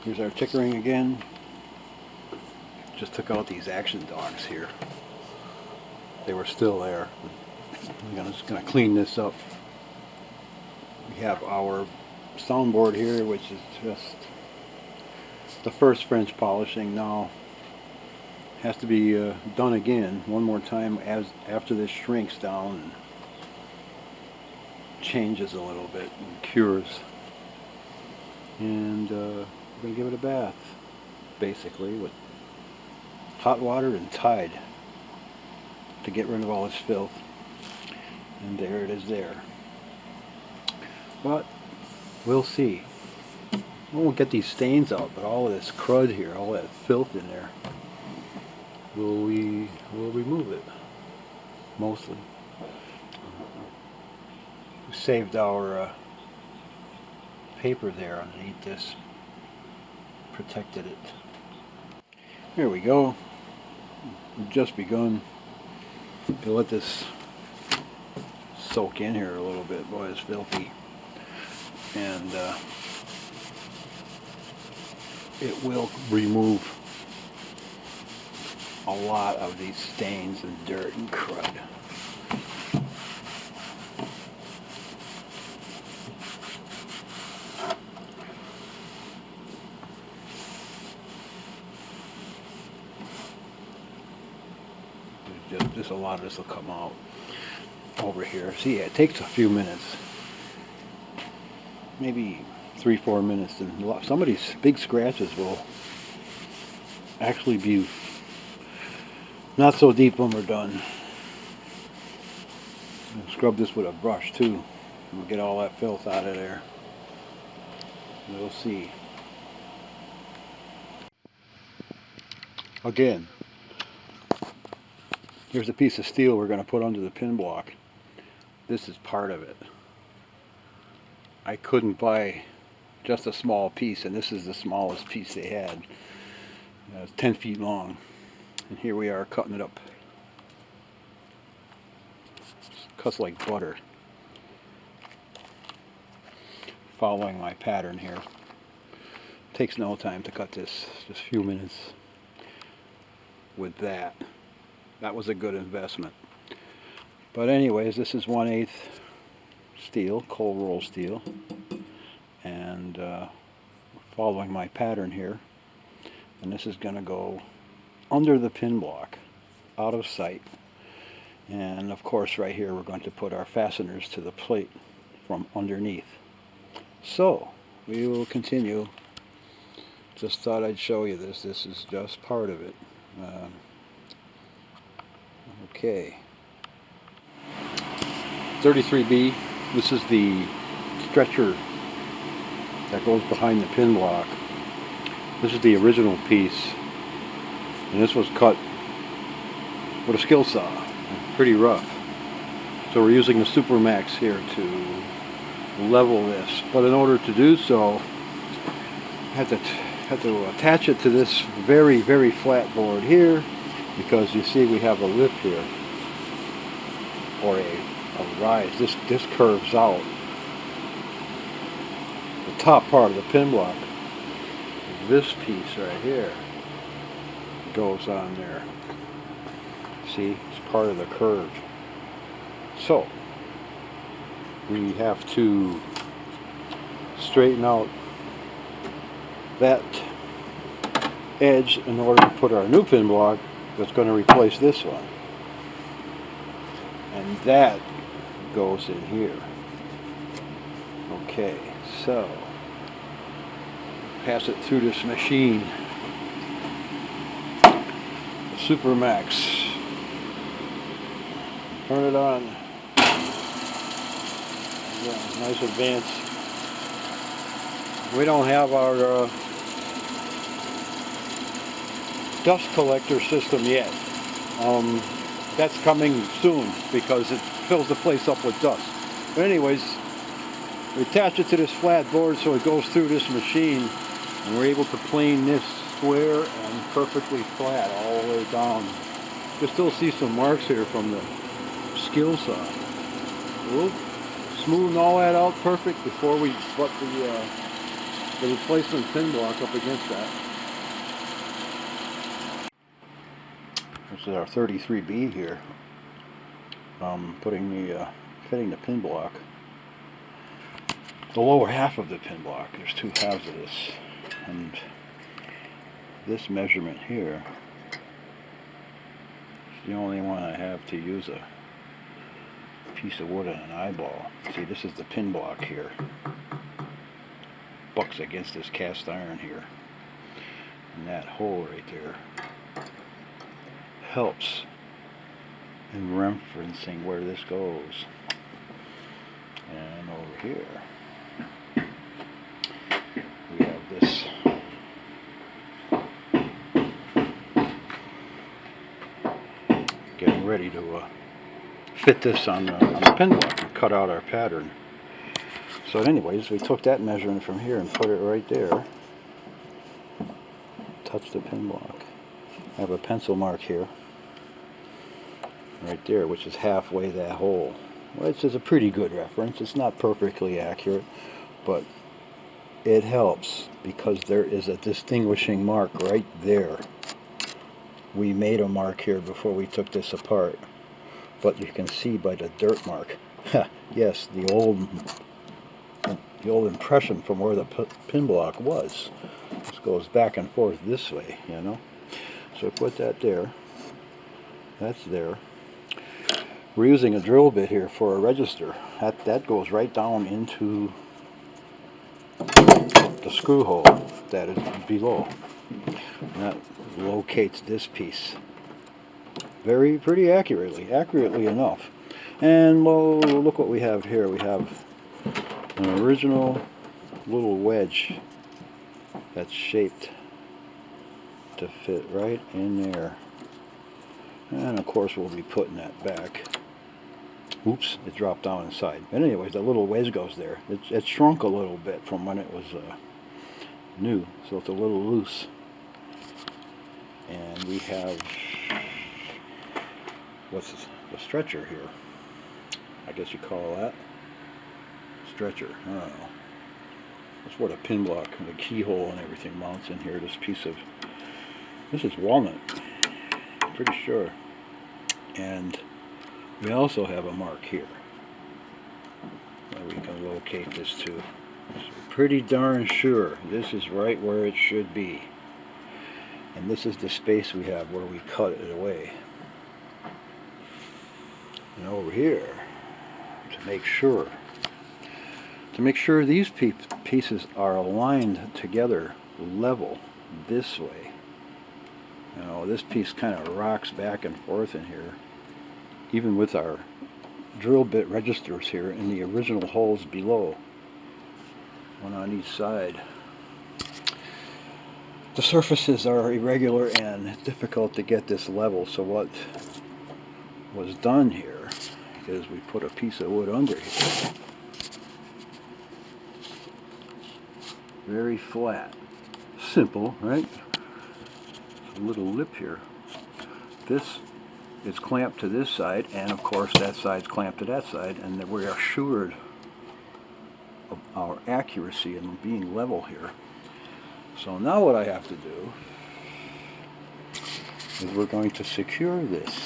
Here's our Chickering again. Just took out these action dogs here. They were still there. I'm just gonna clean this up. We have our soundboard here, which is just the first French polishing now. Has to be done again one more time after this shrinks down and changes a little bit and cures. And we're going to give it a bath, basically, with hot water and Tide to get rid of all this filth. And there it is there. But we'll see. We won't get these stains out, but all of this crud here, all that filth in there, we'll remove it, mostly. We saved our paper there underneath this, protected it. Here we go. We've just begun to let this soak in here a little bit. Boy, it's filthy. And it will remove a lot of these stains and dirt and crud. Just a lot of this will come out over here. See, it takes a few minutes, maybe 3-4 minutes, and some of these big scratches will actually be not so deep when we're done. I'll scrub this with a brush too, and we'll get all that filth out of there. We'll see. Again, here's a piece of steel we're going to put under the pin block. This is part of it. I couldn't buy just a small piece, and this is the smallest piece they had. It's 10 feet long. And here we are cutting it up. It cuts like butter. Following my pattern here. Takes no time to cut this, just a few minutes with that. That was a good investment. But anyways, this is 1/8 steel, cold roll steel, and following my pattern here. And this is going to go under the pin block, out of sight. And of course right here we're going to put our fasteners to the plate from underneath. So we will continue. Just thought I'd show you this. This is just part of it. Okay. 33B, this is the stretcher that goes behind the pin block. This is the original piece, and this was cut with a skill saw, pretty rough. So we're using the Super Max here to level this, but in order to do so, I had to attach it to this very, very flat board here, because you see we have a lip here, or a rise. This curves out. The top part of the pin block, this piece right here, goes on there. See, it's part of the curve. So we have to straighten out that edge in order to put our new pin block that's going to replace this one. And that goes in here. Okay, so pass it through this machine, the Super Max. Turn it on. Yeah, nice advance. We don't have our dust collector system yet. That's coming soon because it fills the place up with dust. But anyways, we attach it to this flat board so it goes through this machine, and we're able to plane this square and perfectly flat all the way down. You can still see some marks here from the skill saw. We'll smoothen all that out perfect before we butt the the replacement pin block up against that. This is our 33B here. Fitting the pin block. The lower half of the pin block. There's two halves of this, and this measurement here is the only one I have to use a piece of wood and an eyeball. See, this is the pin block here. Bucks against this cast iron here, and that hole right there helps in referencing where this goes. And over here we have this getting ready to fit this on the pin block and cut out our pattern. So anyways, we took that measurement from here and put it right there. Touch the pin block. I have a pencil mark here, right there, which is halfway that hole. Which is a pretty good reference. It's not perfectly accurate, but it helps because there is a distinguishing mark right there. We made a mark here before we took this apart, but you can see by the dirt mark. Yes, the old impression from where the pin block was. This goes back and forth this way, you know. So put that there. That's there. We're using a drill bit here for a register. That goes right down into the screw hole that is below. And that locates this piece pretty accurately enough. And look what we have here. We have an original little wedge that's shaped to fit right in there. And of course we'll be putting that back. Oops, it dropped down inside. But anyways, the little wedge goes there. It shrunk a little bit from when it was new, so it's a little loose. And we have, what's this, a stretcher here. I guess you call that stretcher. I don't know. That's where the pin block and the keyhole and everything mounts in here. This is walnut, pretty sure. And we also have a mark here where we can locate this too. So pretty darn sure this is right where it should be. And this is the space we have where we cut it away. And over here, to make sure these pieces are aligned together level this way. You know, this piece kind of rocks back and forth in here, even with our drill bit registers here in the original holes below, one on each side. The surfaces are irregular and it's difficult to get this level, so what was done here is we put a piece of wood under here. Very flat. Simple, right? A little lip here. This is clamped to this side, and of course that side's clamped to that side, and we are assured of our accuracy and being level here. So now what I have to do is we're going to secure this.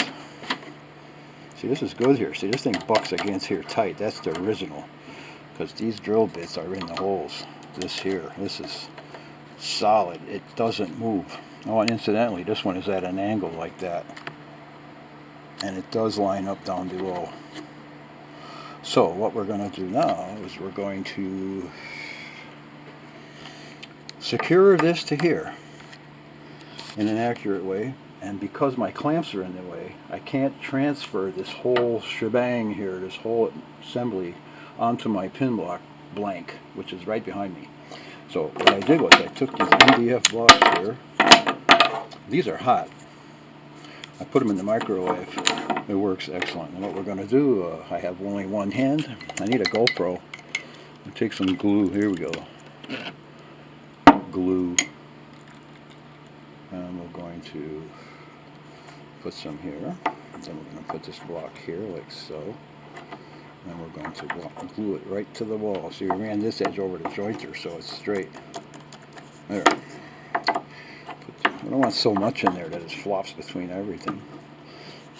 See, this is good here. See, this thing bucks against here tight. That's the original, because these drill bits are in the holes. This here, this is solid. It doesn't move. Oh, and incidentally, this one is at an angle like that. And it does line up down below. So what we're going to do now is we're going to secure this to here in an accurate way. And because my clamps are in the way, I can't transfer this whole shebang here, this whole assembly, onto my pin block blank, which is right behind me. So what I did was I took these MDF blocks here. These are hot. I put them in the microwave. It works excellent. And what we're going to do, I have only one hand. I need a GoPro. I'll take some glue. Here we go. Glue. And we're going to put some here. And then we're going to put this block here like so. And we're going to glue it right to the wall. So we ran this edge over the jointer so it's straight. There. I don't want so much in there that it flops between everything.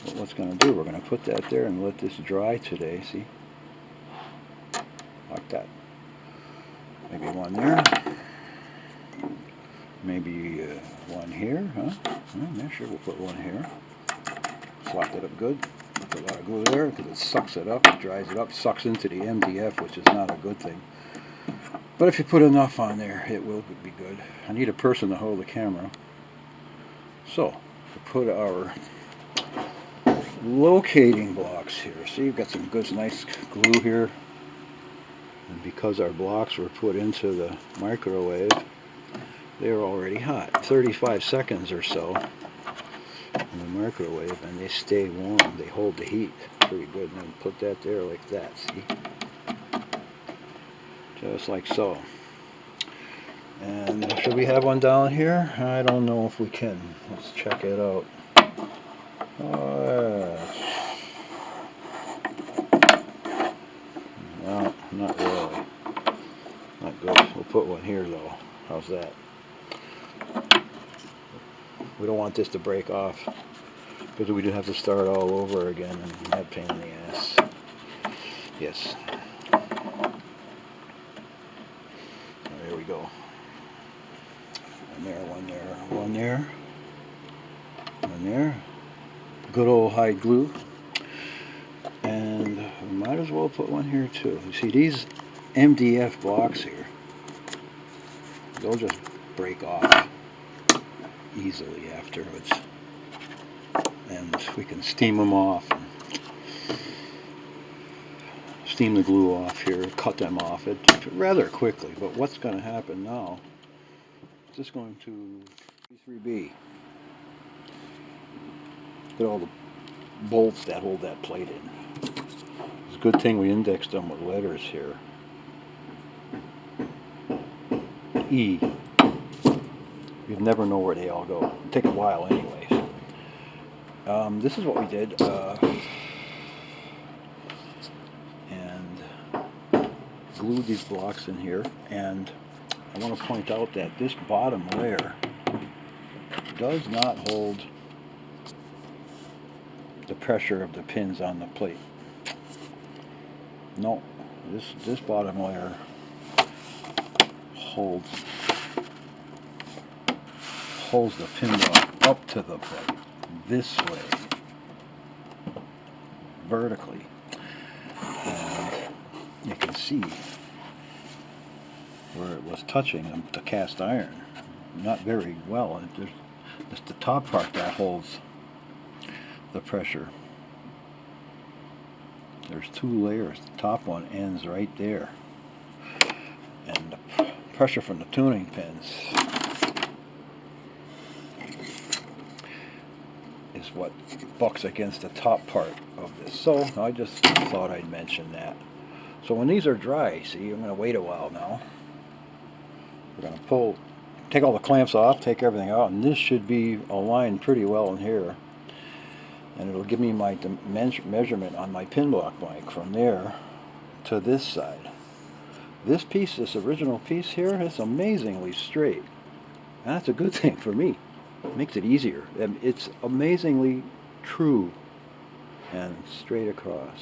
But what's going to do, we're going to put that there and let this dry today, see? Like that. Maybe one there. Maybe one here, huh? Yeah, sure, we'll put one here. Slap it up good. Put a lot of glue there because it sucks it up, it dries it up, sucks into the MDF, which is not a good thing. But if you put enough on there, it will be good. I need a person to hold the camera. So, we put our locating blocks here. See, you've got some good, nice glue here. And because our blocks were put into the microwave, they're already hot. 35 seconds or so in the microwave, and they stay warm. They hold the heat pretty good. And then put that there like that, see? Just like so. And should we have one down here? I don't know if we can. Let's check it out. Well, not really. Not good. We'll put one here though. How's that? We don't want this to break off because we do have to start all over again and that pain in the ass. Yes. There we go. One there, one there, one there, one there. Good old hide glue. And we might as well put one here too. You see these MDF blocks here, they'll just break off easily afterwards. And we can steam them off. Steam the glue off here, cut them off rather quickly. But what's going to happen now, is this going to P3B. Get all the bolts that hold that plate in. It's a good thing we indexed them with letters here. E. You'd never know where they all go. It'll take a while anyways. This is what we did. And glued these blocks in here. And I want to point out that this bottom layer does not hold the pressure of the pins on the plate. No, this bottom layer holds the pin block up to the plate this way, vertically, and you can see where it was touching the cast iron. Not very well. There's just the top part that holds the pressure. There's two layers. The top one ends right there, and the pressure from the tuning pins is what bucks against the top part of this. So I just thought I'd mention that. So when these are dry, see, I'm going to wait a while now. We're going to take all the clamps off, take everything out, and this should be aligned pretty well in here. And it'll give me my measurement on my pin block blank from there to this side. This piece, this original piece here, is amazingly straight. And that's a good thing for me. It makes it easier. And it's amazingly true and straight across.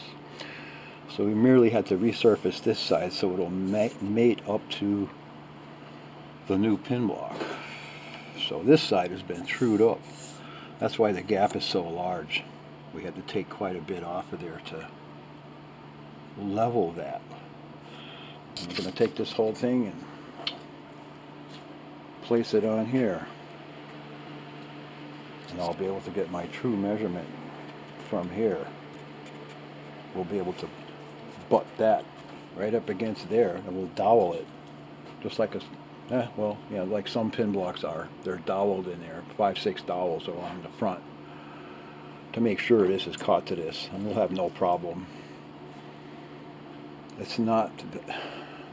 So we merely had to resurface this side so it'll mate up to the new pin block. So this side has been trued up. That's why the gap is so large. We had to take quite a bit off of there to level that. And we're going to take this whole thing and place it on here. And I'll be able to get my true measurement from here. We'll be able to butt that right up against there, and we'll dowel it just like like some pin blocks are. They're doweled in there, 5-6 dowels along the front to make sure this is caught to this, and we'll have no problem. It's not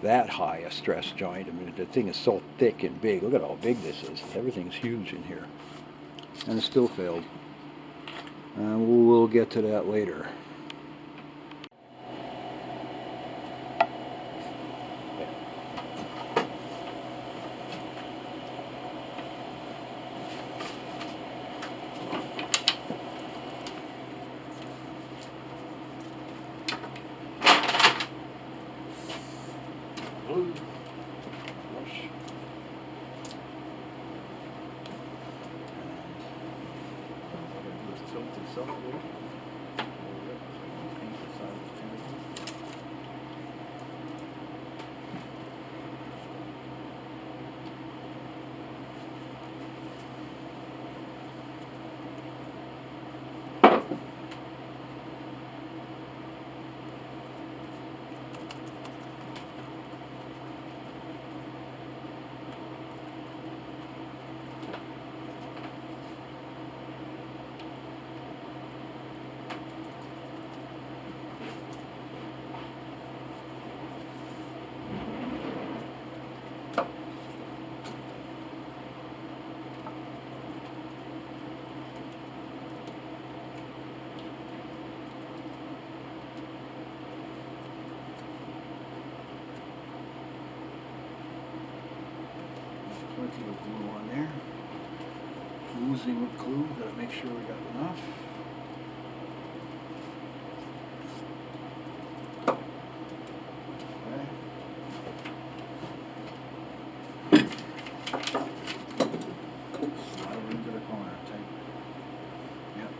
that high a stress joint. I mean, the thing is so thick and big. Look at how big this is. Everything's huge in here, and it still failed. And we'll get to that later. myself a little. Paint the sides too. Plenty of glue on there. Oozing with glue, gotta make sure we got enough. Slide it into the corner, tight. Yep.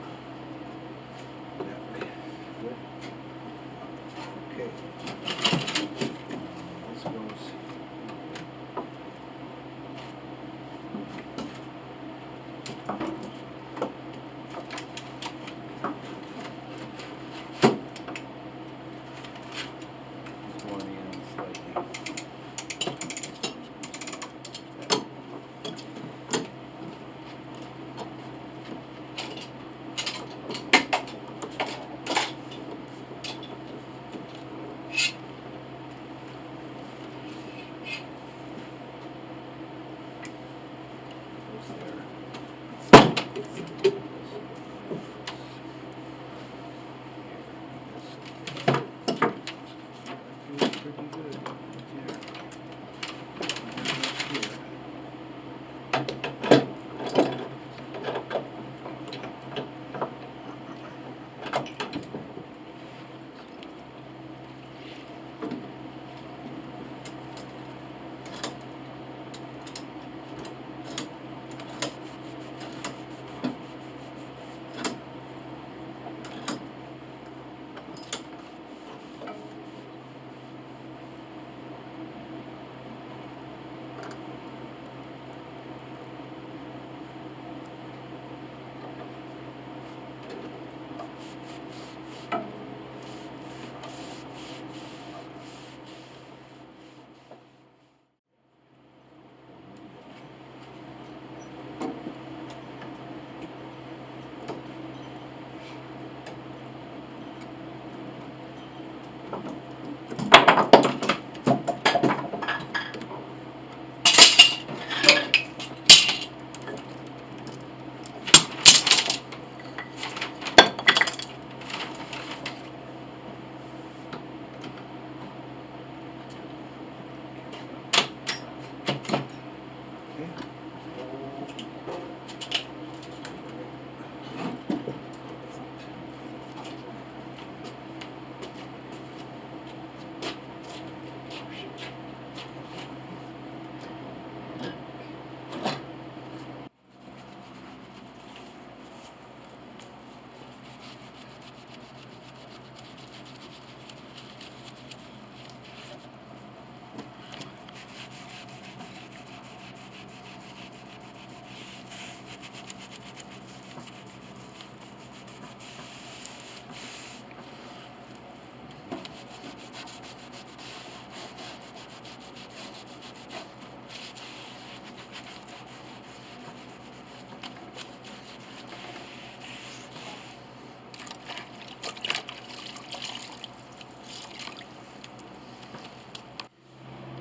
That way. Good. Okay. This goes.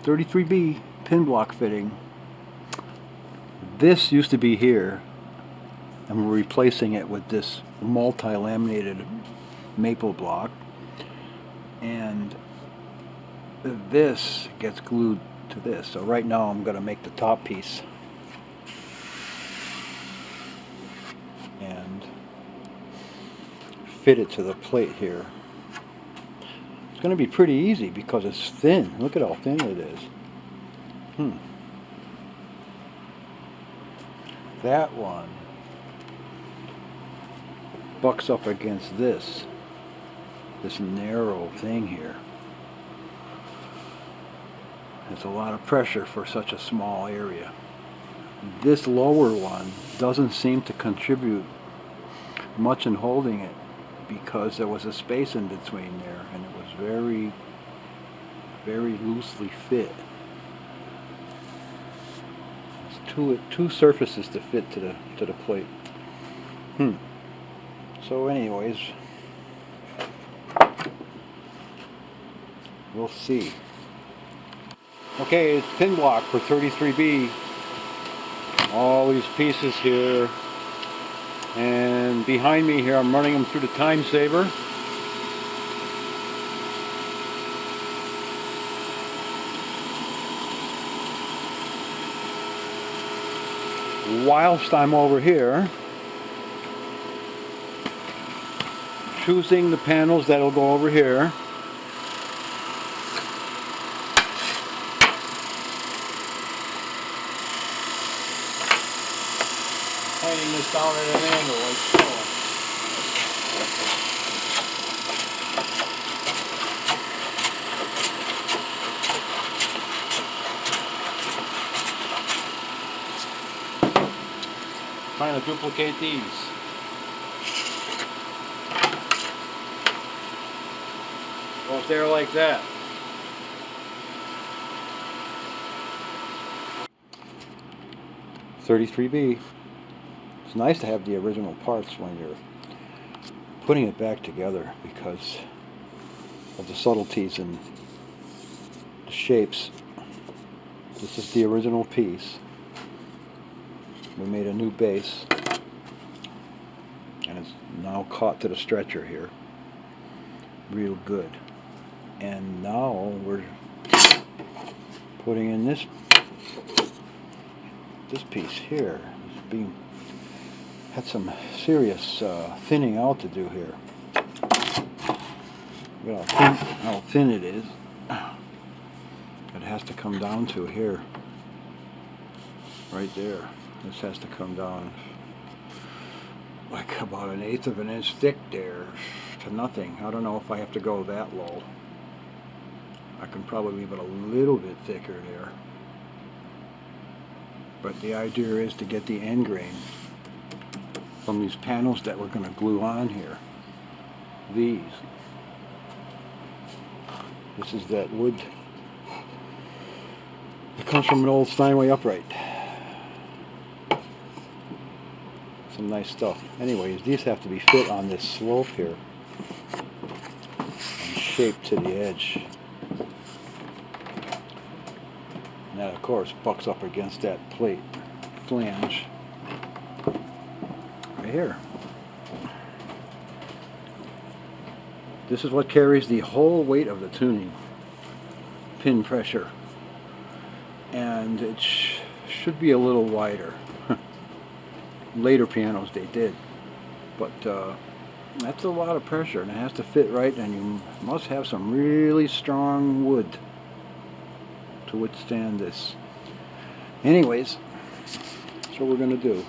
.33B pin block fitting. This used to be here, and we're replacing it with this multi-laminated maple block, and this gets glued to this. So right now I'm going to make the top piece and fit it to the plate here. It's going to be pretty easy because it's thin. Look at how thin it is. That one bucks up against this narrow thing here. It's a lot of pressure for such a small area. This lower one doesn't seem to contribute much in holding it because there was a space in between there and it was very, very loosely fit. It's two surfaces to fit to the plate. So anyways, we'll see. Okay, it's pin block for 33B. All these pieces here, and behind me here I'm running them through the time saver. Whilst I'm over here choosing the panels that'll go over here. Tightening this down at an angle like so. Trying to duplicate these. Well, if they're like that. $33B. It's nice to have the original parts when you're putting it back together because of the subtleties and the shapes. This is the original piece. We made a new base and it's now caught to the stretcher here. Real good. And now we're putting in this piece here. It's being had some serious thinning out to do here. Look at how thin it is. It has to come down to here. Right there. This has to come down like about 1/8 of an inch thick there to nothing. I don't know if I have to go that low. I can probably leave it a little bit thicker there. But the idea is to get the end grain from these panels that we're going to glue on here. These. This is that wood. It comes from an old Steinway upright. Some nice stuff. Anyways, these have to be fit on this slope here and shaped to the edge. And that, of course, bucks up against that plate flange right here. This is what carries the whole weight of the tuning. Pin pressure. And it should be a little wider. Later pianos they did. But that's a lot of pressure and it has to fit right, and you must have some really strong wood to withstand this. Anyways, that's what we're going to do.